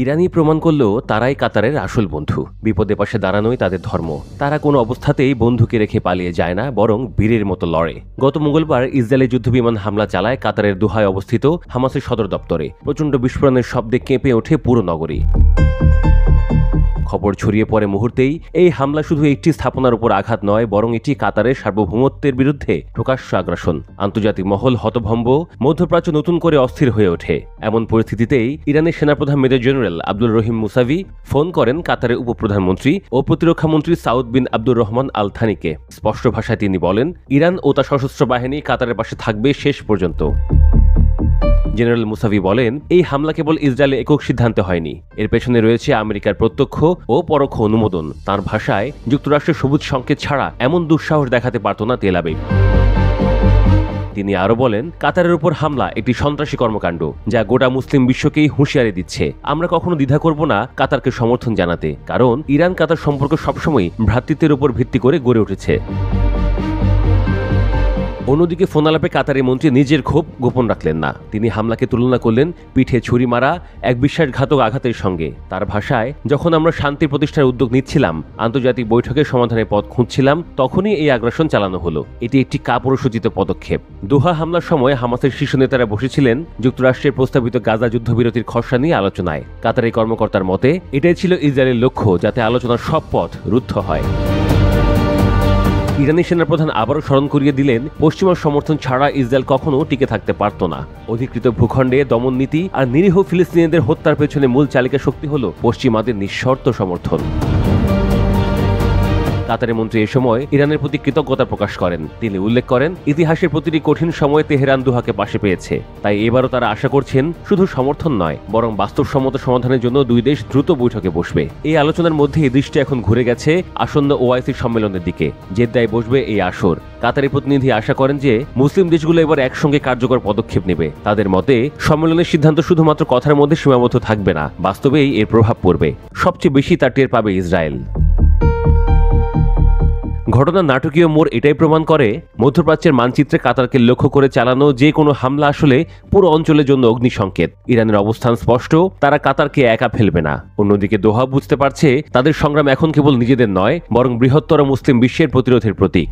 ইরানই প্রমাণ করল তারাই কাতারের আসল বন্ধু। বিপদে পাশে দাঁড়ানোই তাদের ধর্ম। তারা কোনো অবস্থাতেই বন্ধুকে রেখে পালিয়ে যায় না, বরং বীরের মতো লড়ে। গত মঙ্গলবার ইসরায়েলি যুদ্ধবিমান হামলা চালায় কাতারের দোহায় অবস্থিত হামাসের সদর দপ্তরে। প্রচণ্ড বিস্ফোরণের শব্দে কেঁপে ওঠে পুরো নগরী। খবর ছড়িয়ে পড়ে মুহূর্তেই। এই হামলা শুধু একটি স্থাপনার উপর আঘাত নয়, বরং এটি কাতারের সার্বভৌমত্বের বিরুদ্ধে প্রকাশ্য আগ্রাসন। আন্তর্জাতিক মহল হতভম্ব, মধ্যপ্রাচ্য নতুন করে অস্থির হয়ে ওঠে। এমন পরিস্থিতিতেই ইরানের সেনাপ্রধান মেজর জেনারেল আব্দুল রহিম মুসাভি ফোন করেন কাতারের উপপ্রধানমন্ত্রী ও প্রতিরক্ষামন্ত্রী সাউদ বিন আব্দুর রহমান আল থানিকে। স্পষ্ট ভাষায় তিনি বলেন, ইরান ও তার সশস্ত্র বাহিনী কাতারের পাশে থাকবে শেষ পর্যন্ত। জেনারেল মুসাভি বলেন, এই হামলা কেবল ইসরায়েলের একক সিদ্ধান্তে হয়নি, এর পেছনে রয়েছে আমেরিকার প্রত্যক্ষ ও পরোক্ষ অনুমোদন। তার ভাষায়, যুক্তরাষ্ট্রের সবুজ সংকেত ছাড়া এমন দুঃসাহস দেখাতে পারত না তেল আবিব। তিনি আরো বলেন, কাতারের উপর হামলা একটি সন্ত্রাসী কর্মকাণ্ড, যা গোটা মুসলিম বিশ্বকেই হুঁশিয়ারি দিচ্ছে। আমরা কখনো দ্বিধা করব না কাতারকে সমর্থন জানাতে, কারণ ইরান কাতার সম্পর্ক সবসময় ভ্রাতৃত্বের উপর ভিত্তি করে গড়ে উঠেছে। অন্যদিকে ফোনালাপে কাতারের মন্ত্রী নিজের ক্ষোভ গোপন রাখলেন না। তিনি হামলাকে তুলনা করলেন পিঠে ছুরি মারা এক বিশ্বাসঘাতক আঘাতের সঙ্গে। তার ভাষায়, যখন আমরা শান্তি প্রতিষ্ঠার উদ্যোগ নিচ্ছিলাম, আন্তর্জাতিক বৈঠকে সমাধানের পথ খুঁজছিলাম, তখনই এই আগ্রাসন চালানো হলো। এটি একটি কাপুরুষোচিত পদক্ষেপ। দোহা হামলার সময় হামাসের শীর্ষ নেতারা বসেছিলেন যুক্তরাষ্ট্রের প্রস্তাবিত গাজা যুদ্ধবিরতির খসড়া নিয়ে আলোচনায়। কাতারি কর্মকর্তার মতে, এটাই ছিল ইসরায়েলের লক্ষ্য, যাতে আলোচনার সব পথ রুদ্ধ হয়। ইরানি সেনাপ্রধান আবারও স্মরণ করিয়ে দিলেন, পশ্চিমা সমর্থন ছাড়া ইসরায়েল কখনো টিকে থাকতে পারত না। অধিকৃত ভূখণ্ডে দমন নীতি আর নিরীহ ফিলিস্তিনিদের হত্যার পেছনে মূল চালিকা শক্তি হল পশ্চিমাদের নিঃশর্ত সমর্থন। কাতারের মন্ত্রী এ সময় ইরানের প্রতি কৃতজ্ঞতা প্রকাশ করেন। তিনি উল্লেখ করেন, ইতিহাসের প্রতিটি কঠিন সময়ে তেহরান দোহাকে পাশে পেয়েছে। তাই এবারও তারা আশা করছেন শুধু সমর্থন নয়, বরং বাস্তবসম্মত সমাধানের জন্য দুই দেশ দ্রুত বৈঠকে বসবে। এই আলোচনার মধ্যে দৃষ্টি এখন ঘুরে গেছে আসন্ন ওআইসি সম্মেলনের দিকে। জেদ্দায় বসবে এই আসর। কাতারি প্রতিনিধি আশা করেন যে মুসলিম দেশগুলো এবার একসঙ্গে কার্যকর পদক্ষেপ নেবে। তাদের মতে, সম্মেলনের সিদ্ধান্ত শুধুমাত্র কথার মধ্যে সীমাবদ্ধ থাকবে না, বাস্তবেই এর প্রভাব পড়বে। সবচেয়ে বেশি তা টের পাবে ইসরায়েল। ঘটনার নাটকীয় মোড় এটাই প্রমাণ করে, মধ্যপ্রাচ্যের মানচিত্রে কাতারকে লক্ষ্য করে চালানো যে কোনো হামলা আসলে পুরো অঞ্চলের জন্য অগ্নিসংকেত। ইরানের অবস্থান স্পষ্ট, তারা কাতারকে একা ফেলবে না। অন্যদিকে দোহা বুঝতে পারছে, তাদের সংগ্রাম এখন কেবল নিজেদের নয়, বরং বৃহত্তর মুসলিম বিশ্বের প্রতিরোধের প্রতীক।